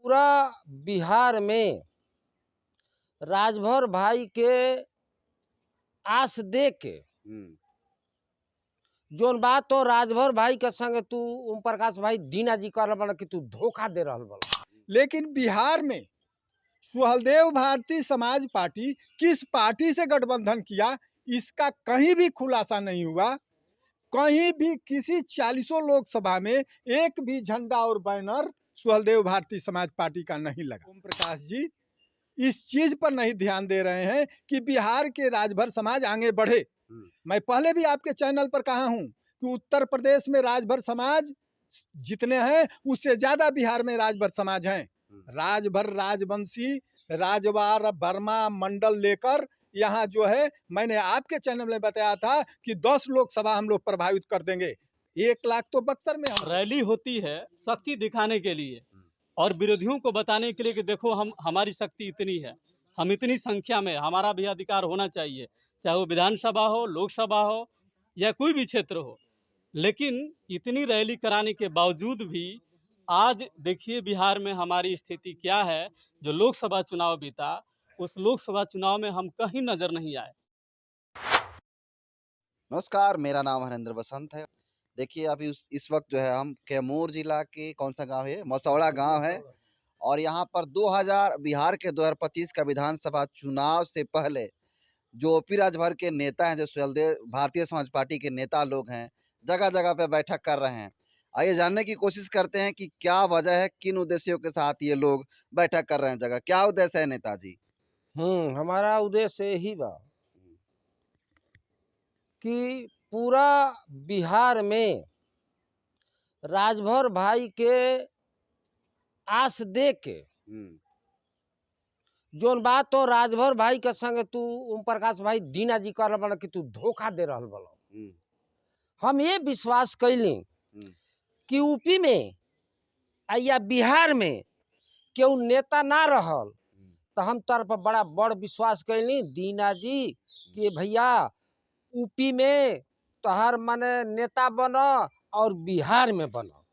पूरा बिहार में राजभर भाई के आस दे के जोन बात तो राजभर भाई के संग तू ओम प्रकाश भाई दीना जी कर बना कि तू धोखा दे रहल बड़ा। लेकिन बिहार में सुहलदेव भारतीय समाज पार्टी किस पार्टी से गठबंधन किया, इसका कहीं भी खुलासा नहीं हुआ। कहीं भी किसी 40 लोकसभा में एक भी झंडा और बैनर सुहलदेव भारतीय समाज पार्टी का नहीं लगा। ओम प्रकाश जी इस चीज पर नहीं ध्यान दे रहे हैं कि बिहार के राजभर समाज आगे बढ़े। मैं पहले भी आपके चैनल पर कहा हूं कि उत्तर प्रदेश में राजभर समाज जितने हैं उससे ज्यादा बिहार में राजभर समाज हैं। राजभर राजवंशी राजवार वर्मा मंडल लेकर यहाँ जो है, मैंने आपके चैनल में बताया था कि 10 लोकसभा हम लोग प्रभावित कर देंगे। 1 लाख तो बक्सर में रैली होती है शक्ति दिखाने के लिए और विरोधियों को बताने के लिए कि देखो हमारी शक्ति इतनी है, हम इतनी संख्या में, हमारा भी अधिकार होना चाहिए, चाहे वो विधानसभा हो, लोकसभा हो या कोई भी क्षेत्र हो। लेकिन इतनी रैली कराने के बावजूद भी आज देखिए बिहार में हमारी स्थिति क्या है। जो लोकसभा चुनाव बीता, उस लोकसभा चुनाव में हम कहीं नजर नहीं आए। नमस्कार, मेरा नाम हरेंद्र बसंत है। देखिए अभी इस वक्त जो है हम कैमूर जिला के कौन सा गांव है, मसौड़ा गांव है। और यहाँ पर बिहार के 2025 का विधानसभा चुनाव से पहले जो ओपी राजभर के नेता हैं, जो सुहलदेव भारतीय समाज पार्टी के नेता लोग हैं, जगह जगह पे बैठक कर रहे हैं। आइए जानने की कोशिश करते हैं कि क्या वजह है, किन उद्देश्यों के साथ ये लोग बैठक कर रहे हैं। जगह क्या उद्देश्य है नेताजी? हमारा उद्देश्य यही बा कि पूरा बिहार में राजभर भाई के आस दे के जोन बात तो राजभर भाई के संग तू ओम प्रकाश भाई दीना जी कर बना कि तू धोखा दे रहल बड़ा। हम ये विश्वास कैली कि यूपी में या बिहार में केहू नेता ना रहल तो हम तोर पर बड़ा बड़ विश्वास कैली दीना जी कि भैया यूपी में तोहर माने नेता बना और बिहार में बना।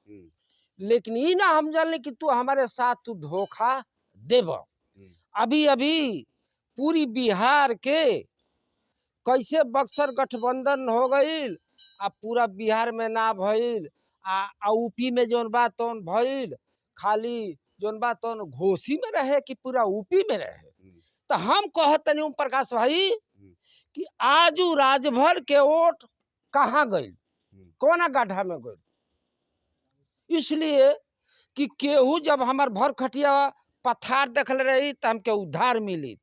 लेकिन ये ना हम जानले कि तू हमारे साथ तू धोखा देब। अभी अभी पूरी बिहार के कैसे बक्सर गठबंधन हो गईल आ पूरा बिहार में ना भइल आ यूपी में जोन बात तौन भइल, खाली जोन बात तौन घोषी में रहे कि पूरा यूपी में रहे। तो हम कहतनी ओम प्रकाश भाई कि आज राजभर के वोट कहाँ गई, कौना गड्ढा में गई। इसलिए कि केहू जब हमार भर खटिया पथार देखल रही तो हमके उद्धार मिली,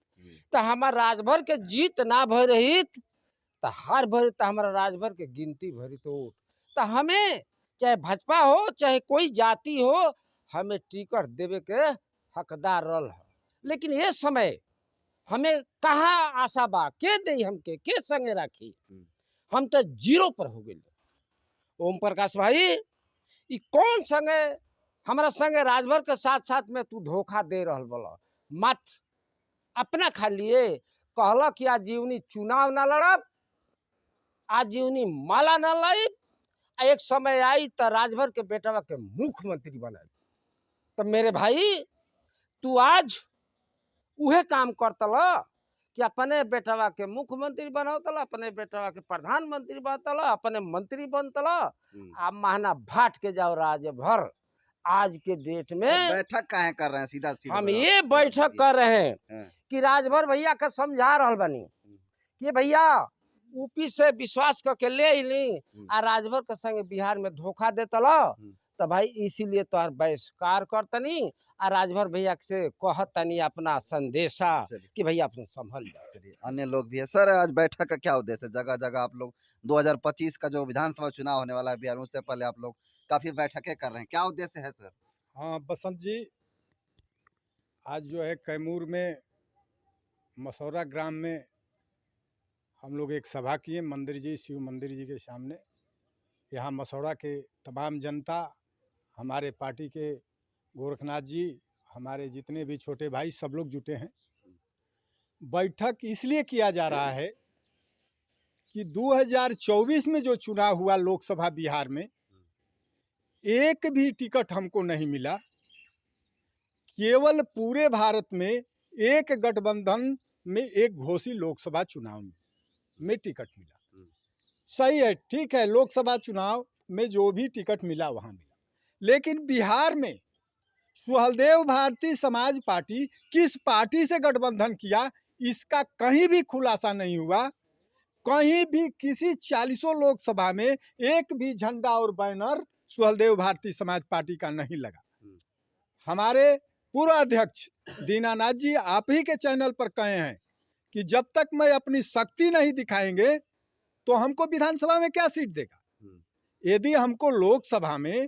तो हमार राजभर के जीत ना भर रही तो हार भरी, तो हमारा राजभर के गिनती भरी तो वोट। तो हमें चाहे भाजपा हो चाहे कोई जाति हो, हमें टिकट देवे के हकदार रल है। लेकिन ये समय हमें कहाँ आशा बा, के दे हमके, के संगे राखी। हम तो जीरो पर हो गए। ओम प्रकाश भाई ई कौन संगे हमारा संगे राजभर के साथ साथ में तू धोखा दे रहल बोला। मात्र अपना खालिए कहला कि आजीवनी चुनाव ना लड़ब, आजीवनी माला ना लाइब, एक समय आई तो राजभर के बेटवा के मुख्यमंत्री बनाई। तो मेरे भाई तू आज उहे काम करतल कि अपने बेटवा के मुख्यमंत्री बनावतल, अपने बेटवा के प्रधानमंत्री बनतल, अपने मंत्री बनतल आ महना भाट के जाओ राजभर। आज के डेट में बैठक काहे कर रहे हैं? सीधा सीधा हम ये बैठक कर रहे हैं कि राजभर भैया के समझा रहल बनी कि भैया यूपी से विश्वास करके ले ली आ राजभर के संगे बिहार में धोखा देतल, तो भाई इसीलिए तो बहिष्कार करतनी आ राजभर भैया से कहतनी अपना संदेशा कि भैया अपने संभल जाओ। अन्य लोग भी है सर। आज बैठक का क्या उद्देश्य है? जगह जगह आप लोग 2025 का जो विधानसभा चुनाव होने वाला है बिहार, उससे पहले आप लोग काफी बैठकें कर रहे हैं, क्या उद्देश्य है सर? हाँ बसंत जी, आज जो है कैमूर में मसौरा ग्राम में हम लोग एक सभा किए, मंदिर जी, शिव मंदिर जी के सामने। यहाँ मसौरा के तमाम जनता, हमारे पार्टी के गोरखनाथ जी, हमारे जितने भी छोटे भाई, सब लोग जुटे हैं। बैठक इसलिए किया जा रहा है कि 2024 में जो चुनाव हुआ लोकसभा बिहार में, एक भी टिकट हमको नहीं मिला। केवल पूरे भारत में एक गठबंधन में एक घोषित लोकसभा चुनाव में टिकट मिला। सही है, ठीक है, लोकसभा चुनाव में जो भी टिकट मिला वहां मिला, लेकिन बिहार में सुहलदेव भारती समाज पार्टी किस पार्टी से गठबंधन किया इसका कहीं भी खुलासा नहीं हुआ। कहीं भी किसी 40 लोकसभा में एक भी झंडा और बैनर सुहलदेव भारती समाज पार्टी का नहीं लगा। हमारे पूर्व अध्यक्ष दीनानाथ जी आप ही के चैनल पर कहे हैं कि जब तक मैं अपनी शक्ति नहीं दिखाएंगे तो हमको विधानसभा में क्या सीट देगा। यदि हमको लोकसभा में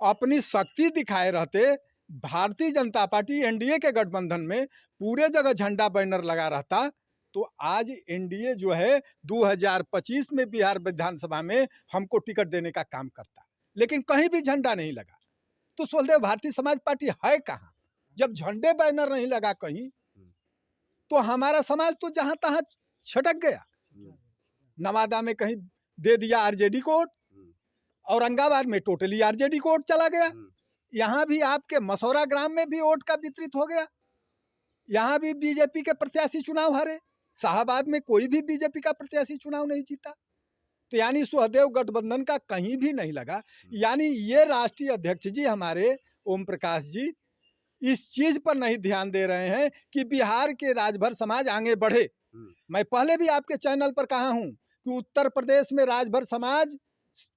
अपनी शक्ति दिखाए रहते, भारतीय जनता पार्टी एनडीए के गठबंधन में पूरे जगह झंडा बैनर लगा रहता, तो आज एनडीए जो है 2025 में बिहार विधानसभा में हमको टिकट देने का काम करता, लेकिन कहीं भी झंडा नहीं लगा। तो सुहलदेव भारतीय समाज पार्टी है कहाँ? जब झंडे बैनर नहीं लगा कहीं, तो हमारा समाज तो जहां तहां छटक गया। नवादा में कहीं दे दिया आरजेडी को वोट, औरंगाबाद में टोटली आरजेडी को वोट चला गया, यहाँ भी आपके मसौरा ग्राम में भी वोट का वितरित हो गया, यहाँ भी बीजेपी के प्रत्याशी चुनाव हारे, शाहबाद में कोई भी बीजेपी का प्रत्याशी चुनाव नहीं जीता। तो यानी सुहलदेव गठबंधन का कहीं भी नहीं लगा। यानी ये राष्ट्रीय अध्यक्ष जी हमारे ओम प्रकाश जी इस चीज पर नहीं ध्यान दे रहे हैं कि बिहार के राजभर समाज आगे बढ़े। मैं पहले भी आपके चैनल पर कहा हूं कि उत्तर प्रदेश में राजभर समाज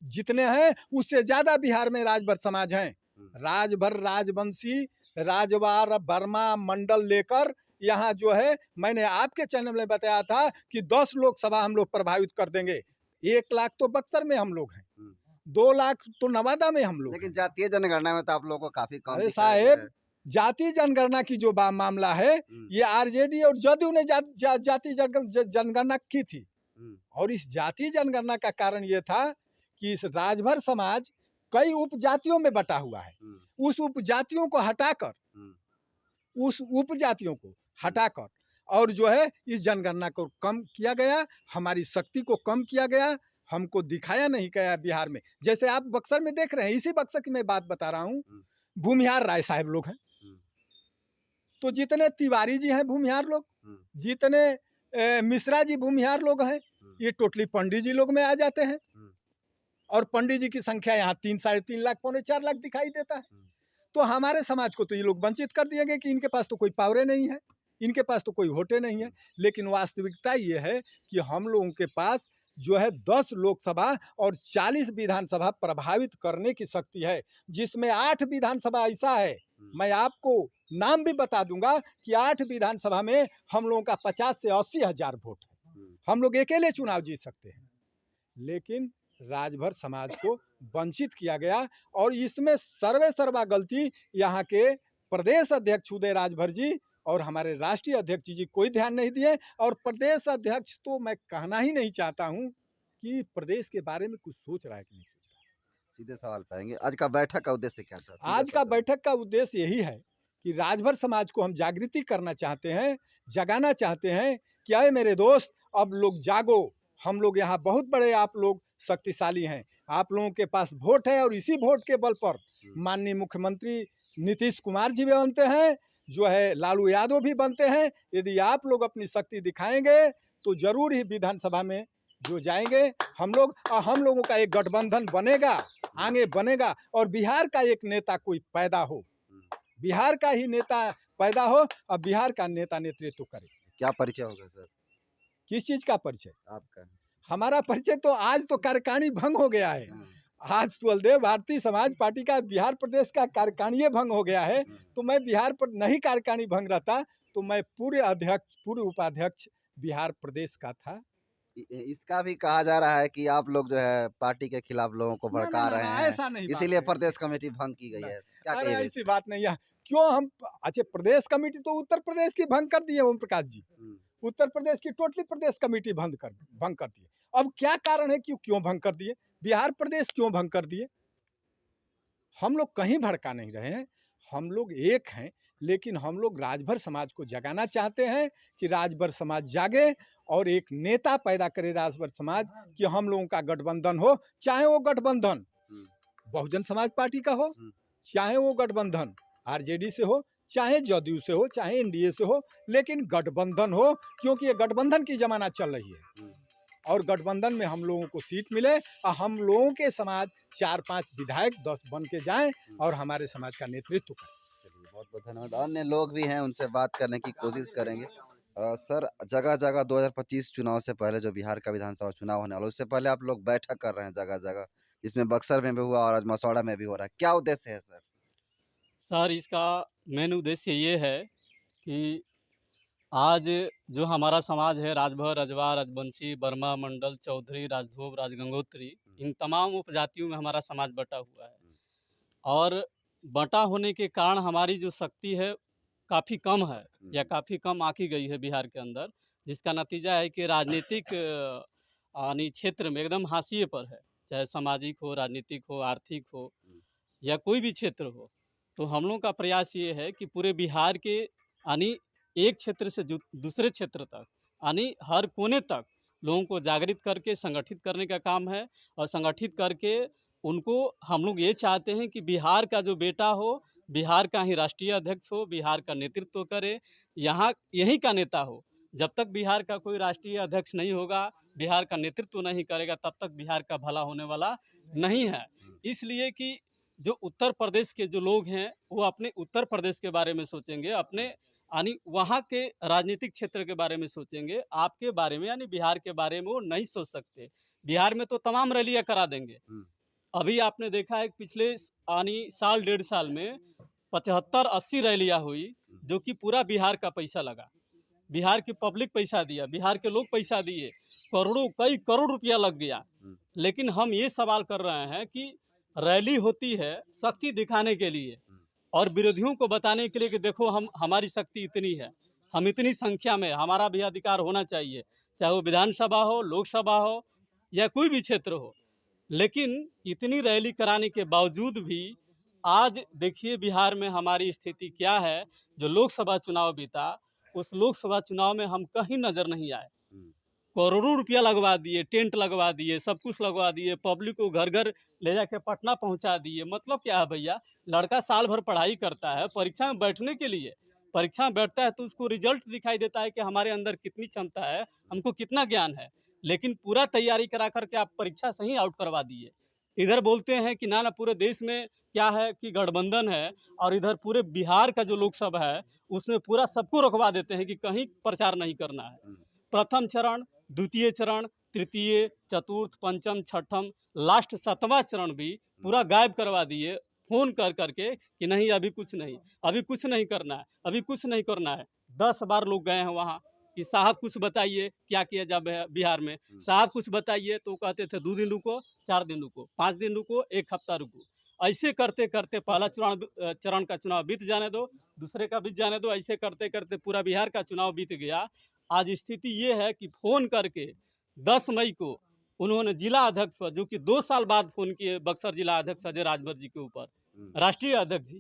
जितने हैं उससे ज्यादा बिहार में राजभर समाज हैं। राजभर राजवंशी राजवार वर्मा मंडल लेकर यहाँ जो है, मैंने आपके चैनल में बताया था कि 10 लोकसभा हम लोग प्रभावित कर देंगे। 1 लाख तो बक्सर में हम लोग हैं, 2 लाख तो नवादा में हम लोग। लेकिन जातीय जनगणना में तो आप लोगों को काफी कम। अरे साहेब, जाति जनगणना की जो मामला है ये आरजेडी और जदयू ने जाति जनगणना की थी, और इस जाति जनगणना का कारण ये था कि इस राजभर समाज कई उपजातियों में बटा हुआ है। उस उपजातियों को हटाकर और जो है इस जनगणना को कम किया गया, हमारी शक्ति को कम किया गया, हमको दिखाया नहीं गया बिहार में। जैसे आप बक्सर में देख रहे हैं, इसी बक्सर की मैं बात बता रहा हूँ, भूमिहार राय साहब लोग हैं, तो जितने तिवारी जी हैं भूमिहार लोग, जितने मिश्रा जी भूमिहार लोग हैं, ये टोटली पंडित जी लोग में आ जाते हैं। और पंडित जी की संख्या यहाँ 3, 3.5 लाख, 4 लाख दिखाई देता है। तो हमारे समाज को तो ये लोग वंचित कर दिए गए कि इनके पास तो कोई पावरे नहीं है, इनके पास तो कोई वोटे नहीं है। लेकिन वास्तविकता ये है कि हम लोगों के पास जो है 10 लोकसभा और 40 विधानसभा प्रभावित करने की शक्ति है, जिसमें 8 विधानसभा ऐसा है, मैं आपको नाम भी बता दूंगा कि 8 विधानसभा में हम लोगों का 50 से 80 हजार वोट है, हम लोग अकेले चुनाव जीत सकते हैं। लेकिन राजभर समाज को वंचित किया गया, और इसमें सर्वा गलती यहाँ के प्रदेश अध्यक्ष उदय राजभर जी और हमारे राष्ट्रीय अध्यक्ष जी कोई ध्यान नहीं दिए। और प्रदेश अध्यक्ष तो मैं कहना ही नहीं चाहता हूं कि प्रदेश के बारे में कुछ सोच रहा है कि नहीं सोच रहा है। सीधे सवाल पाएंगे, आज का बैठक का उद्देश्य क्या था? आज का बैठक का उद्देश्य यही है कि राजभर समाज को हम जागृति करना चाहते हैं, जगाना चाहते हैं कि आए मेरे दोस्त, अब लोग जागो, हम लोग यहाँ बहुत बड़े, आप लोग शक्तिशाली हैं, आप लोगों के पास वोट है, और इसी वोट के बल पर माननीय मुख्यमंत्री नीतीश कुमार जी भी बनते हैं, जो है लालू यादव भी बनते हैं। यदि आप लोग अपनी शक्ति दिखाएंगे तो जरूर ही विधानसभा में जो जाएंगे हम लोग, और हम लोगों का एक गठबंधन बनेगा, आगे बनेगा, और बिहार का एक नेता कोई पैदा हो, बिहार का ही नेता पैदा हो, और बिहार का नेता नेतृत्व करे। क्या परिचय होगा सर? किस चीज का परिचय? आपका? हमारा परिचय तो आज तो कार्यकारिणी भंग हो गया है। आज सुहलदेव भारतीय समाज पार्टी का बिहार प्रदेश का कार्यकारिणी भंग हो गया है, तो मैं बिहार पर नहीं कार्यकारिणी भंग रहता तो मैं पूर्व उपाध्यक्ष बिहार प्रदेश का था। इसका भी कहा जा रहा है कि आप लोग जो है पार्टी के खिलाफ लोगों को भड़का रहे हैं, ऐसा नहीं, इसीलिए प्रदेश कमेटी भंग की गई है। क्या अरे कहिएगा? ऐसी बात नहीं है। क्यों हम, अच्छा प्रदेश कमेटी तो उत्तर प्रदेश की भंग कर दी है ओम प्रकाश जी, उत्तर प्रदेश की टोटली प्रदेश कमेटी भंग कर दी है। अब क्या कारण है कि क्यों भंग कर दिए? बिहार प्रदेश क्यों भंग कर दिए? हम लोग कहीं भड़का नहीं रहे हैं, हम लोग एक हैं, लेकिन हम लोग राजभर समाज को जगाना चाहते हैं कि राजभर समाज जागे और एक नेता पैदा करे राजभर समाज, कि हम लोगों का गठबंधन हो, चाहे वो गठबंधन बहुजन समाज पार्टी का हो, चाहे वो गठबंधन आरजेडी से हो, चाहे जदयू से हो चाहे एनडीए से हो, लेकिन गठबंधन हो, क्योंकि ये गठबंधन की जमाना चल रही है और गठबंधन में हम लोगों को सीट मिले और हम लोगों के समाज 4-5 विधायक 10 बन के जाएं और हमारे समाज का नेतृत्व करें। चलिए, बहुत बहुत धन्यवाद। अन्य लोग भी हैं, उनसे बात करने की कोशिश करेंगे। सर, जगह जगह 2025 चुनाव से पहले जो बिहार का विधानसभा चुनाव होने वाला, उससे पहले आप लोग बैठक कर रहे हैं जगह जगह, जिसमें बक्सर में भी हुआ और आज मसौढ़ा में भी हो रहा है। क्या उद्देश्य है सर? सर, इसका मेन उद्देश्य ये है कि आज जो हमारा समाज है, राजभर, रजवा, राजवंशी, वर्मा, मंडल, चौधरी, राजधोब, राजगंगोत्री, इन तमाम उपजातियों में हमारा समाज बटा हुआ है। और बटा होने के कारण हमारी जो शक्ति है काफ़ी कम है या काफ़ी कम आंकी गई है बिहार के अंदर, जिसका नतीजा है कि राजनीतिक यानी क्षेत्र में एकदम हाशिए पर है, चाहे सामाजिक हो, राजनीतिक हो, आर्थिक हो या कोई भी क्षेत्र हो। तो हम लोगों का प्रयास ये है कि पूरे बिहार के यानी एक क्षेत्र से दूसरे क्षेत्र तक यानी हर कोने तक लोगों को जागृत करके संगठित करने का काम है। और संगठित करके उनको हम लोग ये चाहते हैं कि बिहार का जो बेटा हो, बिहार का ही राष्ट्रीय अध्यक्ष हो, बिहार का नेतृत्व करे, यहाँ यहीं का नेता हो। जब तक बिहार का कोई राष्ट्रीय अध्यक्ष नहीं होगा, बिहार का नेतृत्व नहीं करेगा, तब तक बिहार का भला होने वाला नहीं है। इसलिए कि जो उत्तर प्रदेश के जो लोग हैं वो अपने उत्तर प्रदेश के बारे में सोचेंगे, अपने यानी वहाँ के राजनीतिक क्षेत्र के बारे में सोचेंगे। आपके बारे में यानी बिहार के बारे में वो नहीं सोच सकते। बिहार में तो तमाम रैलियां करा देंगे। अभी आपने देखा है पिछले यानी साल 1.5 साल में 75-80 रैलियां हुई, जो कि पूरा बिहार का पैसा लगा, बिहार की पब्लिक पैसा दिया, बिहार के लोग पैसा दिए, कई करोड़ रुपया लग गया। लेकिन हम ये सवाल कर रहे हैं कि रैली होती है शक्ति दिखाने के लिए और विरोधियों को बताने के लिए कि देखो हमारी शक्ति इतनी है, हम इतनी संख्या में, हमारा भी अधिकार होना चाहिए, चाहे वो विधानसभा हो, लोकसभा हो या कोई भी क्षेत्र हो। लेकिन इतनी रैली कराने के बावजूद भी आज देखिए बिहार में हमारी स्थिति क्या है। जो लोकसभा चुनाव बीता, उस लोकसभा चुनाव में हम कहीं नजर नहीं आए। करोड़ों रुपया लगवा दिए, टेंट लगवा दिए, सब कुछ लगवा दिए, पब्लिक को घर घर ले जाके पटना पहुंचा दिए। मतलब क्या है भैया, लड़का साल भर पढ़ाई करता है परीक्षा में बैठने के लिए, परीक्षा में बैठता है तो उसको रिजल्ट दिखाई देता है कि हमारे अंदर कितनी क्षमता है, हमको कितना ज्ञान है। लेकिन पूरा तैयारी करा करके आप परीक्षा से ही आउट करवा दिए। इधर बोलते हैं कि ना पूरे देश में क्या है कि गठबंधन है, और इधर पूरे बिहार का जो लोकसभा है उसमें पूरा सबको रोकवा देते हैं कि कहीं प्रचार नहीं करना है। प्रथम चरण, द्वितीय चरण, तृतीय, चतुर्थ, पंचम, छठम, लास्ट 7वां चरण भी पूरा गायब करवा दिए फोन कर करके कि नहीं अभी कुछ नहीं, अभी कुछ नहीं करना है, अभी कुछ नहीं करना है। 10 बार लोग गए हैं वहाँ कि साहब कुछ बताइए क्या किया जाए बिहार में, साहब कुछ बताइए, तो कहते थे 2 दिन रुको, 4 दिन रुको, 5 दिन रुको, 1 हफ्ता रुको। ऐसे करते करते पहला चरण का चुनाव बीत जाने दो, दूसरे का बीत जाने दो, ऐसे करते करते पूरा बिहार का चुनाव बीत गया। आज स्थिति ये है कि फोन करके 10 मई को उन्होंने जिला अध्यक्ष पर, जो कि 2 साल बाद फोन किए बक्सर जिला अध्यक्ष अजय राजभर जी के ऊपर, राष्ट्रीय अध्यक्ष जी,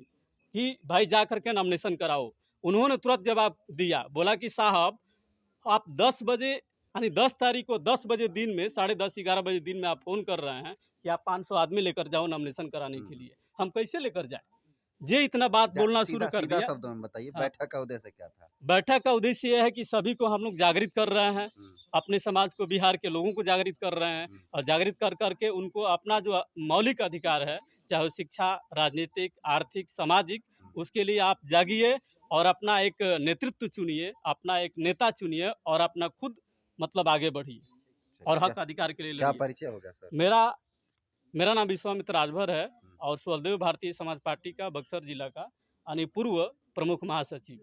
कि भाई जा करके नॉमिनेशन कराओ। उन्होंने तुरंत जवाब दिया, बोला कि साहब आप 10 बजे यानी 10 तारीख को 10 बजे दिन में, 10:30-11 बजे दिन में आप फोन कर रहे हैं कि आप 500 आदमी लेकर जाओ नॉमिनेशन कराने के लिए। हम कैसे लेकर जाए? जे इतना बात बोलना शुरू कर दिया। शब्दों में बताइए, बैठक का उद्देश्य क्या था? बैठक का उद्देश्य यह है कि सभी को हम लोग जागृत कर रहे हैं, अपने समाज को, बिहार के लोगों को जागृत कर रहे हैं, और जागृत कर करके उनको अपना जो मौलिक अधिकार है, चाहे शिक्षा, राजनीतिक, आर्थिक, सामाजिक, उसके लिए आप जागिए और अपना एक नेतृत्व चुनिए, अपना एक नेता चुनिए और अपना खुद मतलब आगे बढ़िए और हक अधिकार के लिए क्या लड़िए। परिचय हो गया सर? मेरा नाम विश्वामित्र राजभर है और सुहलदेव भारतीय समाज पार्टी का बक्सर जिला का यानी पूर्व प्रमुख महासचिव।